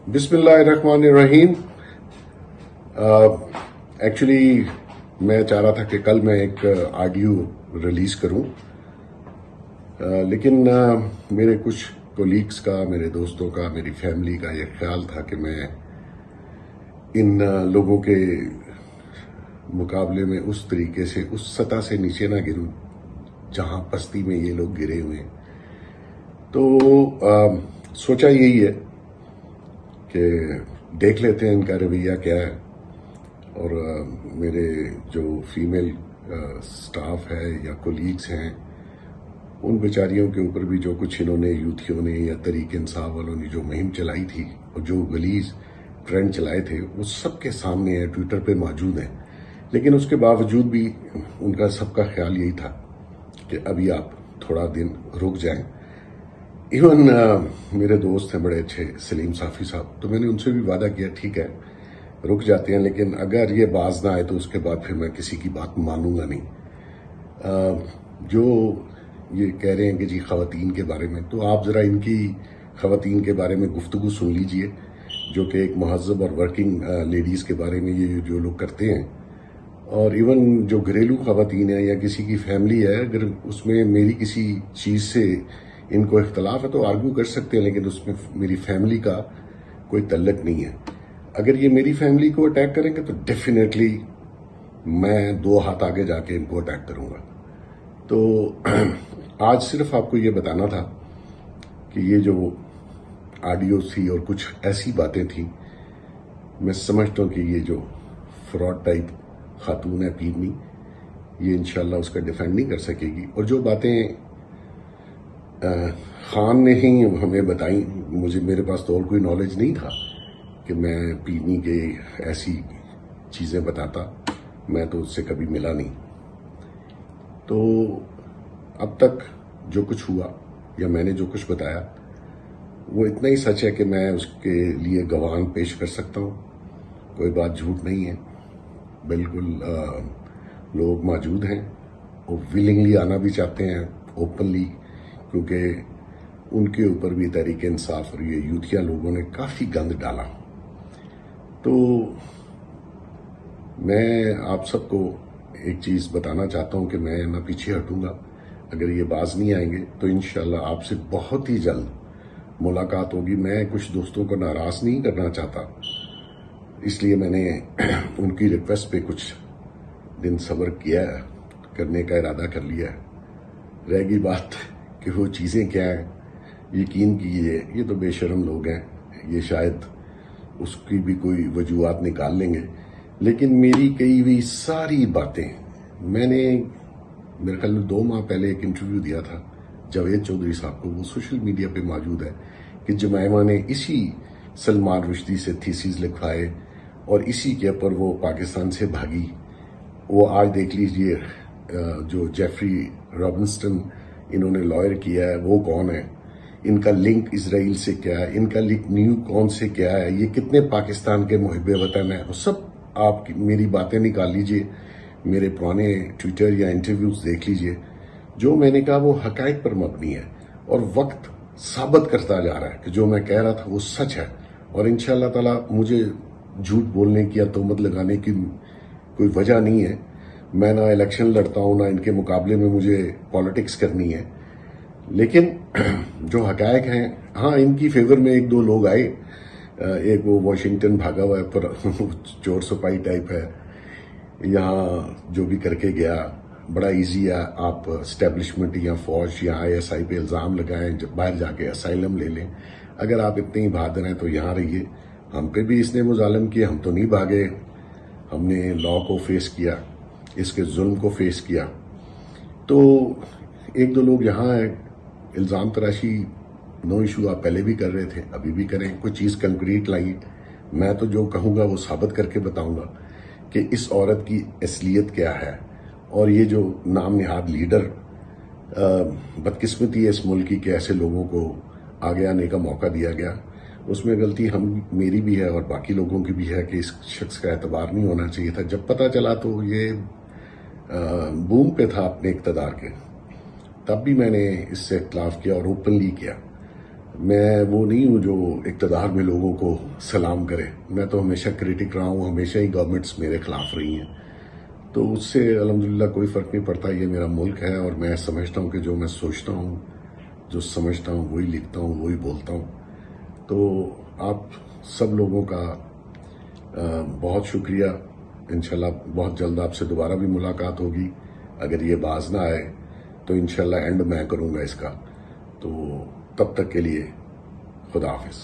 بسم اللہ الرحمن الرحیم. ایکچولی میں چاہ رہا تھا کہ کل میں ایک آڈیو ریلیز کروں، لیکن میرے کچھ کولیگز کا، میرے دوستوں کا، میری فیملی کا یہ خیال تھا کہ میں ان لوگوں کے مقابلے میں اس طریقے سے اس سطح سے نیچے نہ گروں جہاں پستی میں یہ لوگ گرے ہوئے ہیں. تو سوچا یہی ہے کہ دیکھ لیتے ہیں ان کا رویہ کیا ہے، اور میرے جو فیمیل سٹاف ہے یا کولیگز ہیں ان بیچاریوں کے اوپر بھی جو کچھ انہوں نے، یوتھیوں نے یا تحریک انصاف والوں نے جو مہم چلائی تھی اور جو غلیظ ٹرینڈ چلائے تھے وہ سب کے سامنے ہے، ٹویٹر پہ موجود ہیں. لیکن اس کے باوجود بھی ان کا سب کا خیال یہی تھا کہ ابھی آپ تھوڑا دن رک جائیں. ایون میرے دوست ہیں بڑے اچھے، سلیم صافی صاحب، تو میں نے ان سے بھی وعدہ کیا ٹھیک ہے رک جاتے ہیں، لیکن اگر یہ باز نہ آئے تو اس کے بعد پھر میں کسی کی بات مانوں گا نہیں. جو یہ کہہ رہے ہیں کہ جی خواتین کے بارے میں، تو آپ ذرا ان کی خواتین کے بارے میں گفتگو سن لیجئے، جو کہ ایک مہذب اور ورکنگ لیڈیز کے بارے میں یہ جو لوگ کرتے ہیں. اور ایون جو گھریلو خواتین ہیں یا کسی کی فیملی ہے، اگر اس میں میری کسی چیز سے ان کو اختلاف ہے تو آرگو کر سکتے ہیں، لیکن اس میں میری فیملی کا کوئی تعلق نہیں ہے. اگر یہ میری فیملی کو اٹیک کریں گے تو ڈیفینیٹلی میں 2 ہاتھ آگے جا کے ان کو اٹیک کروں گا. تو آج صرف آپ کو یہ بتانا تھا کہ یہ جو آڈیوز تھی اور کچھ ایسی باتیں تھیں، میں سمجھتا ہوں کہ یہ جو فراڈ ٹائپ خاتون ہے پیرنی، یہ انشاءاللہ اس کا ڈیفینڈ نہیں کر سکے گی. اور جو باتیں خان نے ہی ہمیں بتائیں، میرے پاس تو اور کوئی نالج نہیں تھا کہ میں پیرنی کے ایسی چیزیں بتاتا، میں تو اس سے کبھی ملا نہیں. تو اب تک جو کچھ ہوا یا میں نے جو کچھ بتایا وہ اتنا ہی سچ ہے کہ میں اس کے لیے گواہان پیش کر سکتا ہوں. کوئی بات جھوٹ نہیں ہے، بالکل. لوگ موجود ہیں، وہ ولنگلی آنا بھی چاہتے ہیں اوپنلی، کیونکہ ان کے اوپر بھی تحریک انصاف اور یہ یوتھیا لوگوں نے کافی گند ڈالا. تو میں آپ سب کو ایک چیز بتانا چاہتا ہوں کہ میں نہ پیچھے ہٹوں گا. اگر یہ باز نہیں آئیں گے تو انشاءاللہ آپ سے بہت ہی جلد ملاقات ہوگی. میں کچھ دوستوں کو ناراض نہیں کرنا چاہتا، اس لیے میں نے ان کی ریکویسٹ پہ کچھ دن صبر کیا ہے، کرنے کا ارادہ کر لیا ہے. رہ گئی بات کہ وہ چیزیں کیا ہیں، یقین کیجیے یہ تو بے شرم لوگ ہیں، یہ شاید اس کی بھی کوئی وجوہات نکال لیں گے. لیکن میری کئی ہوئی ساری باتیں، میں نے میرے خیال میں 2 ماہ پہلے ایک انٹرویو دیا تھا جاوید چودھری صاحب کو، وہ سوشل میڈیا پہ موجود ہے، کہ جمائمہ نے اسی سلمان رشدی سے تھیسز لکھوائے اور اسی کے اوپر وہ پاکستان سے بھاگی. وہ آج دیکھ لیجئے جو جیفری رابنسٹن انہوں نے لائر کیا ہے وہ کون ہے، ان کا لنک اسرائیل سے کیا ہے، ان کا لنک نیو کون سے کیا ہے، یہ کتنے پاکستان کے محب وطن ہیں. وہ سب آپ میری باتیں نکال لیجئے، میرے پرانے ٹویٹر یا انٹرویوز دیکھ لیجئے. جو میں نے کہا وہ حقائق پر مبنی ہے اور وقت ثابت کرتا جا رہا ہے کہ جو میں کہہ رہا تھا وہ سچ ہے. اور انشاءاللہ تعالی مجھے جھوٹ بولنے کی یا تہمت لگانے کی کوئی وجہ نہیں ہے. میں نہ الیکشن لڑتا ہوں، نہ ان کے مقابلے میں مجھے پالیٹکس کرنی ہے. لیکن جو حقائق ہیں، ہاں ان کی فیور میں 1-2 لوگ آئے. ایک وہ واشنگٹن بھاگا ہوا ہے پر چور سپاہی ٹائپ ہے، یہاں جو بھی کر کے گیا بڑا ایزی ہے. آپ اسٹیبلشمنٹ یا فوج یا ISI پہ الزام لگائیں، باہر جا کے اسائلم لے لیں. اگر آپ اتنے ہی بہادر ہیں تو یہاں رہیے. ہم پہ بھی اس نے مظالم کیا، ہم تو نہیں بھاگے، ہم نے لا کو فیس کیا، اس کے ظلم کو فیس کیا. تو 1-2 لوگ یہاں ہیں، الزام تراشی نو ایشو، آپ پہلے بھی کر رہے تھے، ابھی بھی کریں. کوئی چیز کنکریٹ لائیں. میں تو جو کہوں گا وہ ثابت کر کے بتاؤں گا کہ اس عورت کی اصلیت کیا ہے. اور یہ جو نام نہاد لیڈر، بدقسمتی ہے اس ملک کی کہ ایسے لوگوں کو آگے آنے کا موقع دیا گیا. اس میں غلطی میری بھی ہے اور باقی لوگوں کی بھی ہے کہ اس شخص کا اعتبار نہیں ہونا چاہیے تھا. جب پتہ چلا تو یہ بوم پہ تھا اپنے اقتدار کے، تب بھی میں نے اس سے اختلاف کیا اور اوپنلی کیا. میں وہ نہیں ہوں جو اقتدار میں لوگوں کو سلام کرے. میں تو ہمیشہ کریٹک رہا ہوں, ہمیشہ ہی گورنمنٹس میرے خلاف رہی ہیں, تو اس سے الحمدللہ کوئی فرق نہیں پڑتا. یہ میرا ملک ہے اور میں سمجھتا ہوں کہ جو میں سوچتا ہوں, جو سمجھتا ہوں وہی لکھتا ہوں, وہی بولتا ہوں. تو آپ سب لوگوں کا بہت شکریہ. انشاءاللہ بہت جلد آپ سے دوبارہ بھی ملاقات ہوگی. اگر یہ باز نہ آئے تو انشاءاللہ اینڈ میں کروں گا اس کا. تو تب تک کے لیے خدا حافظ.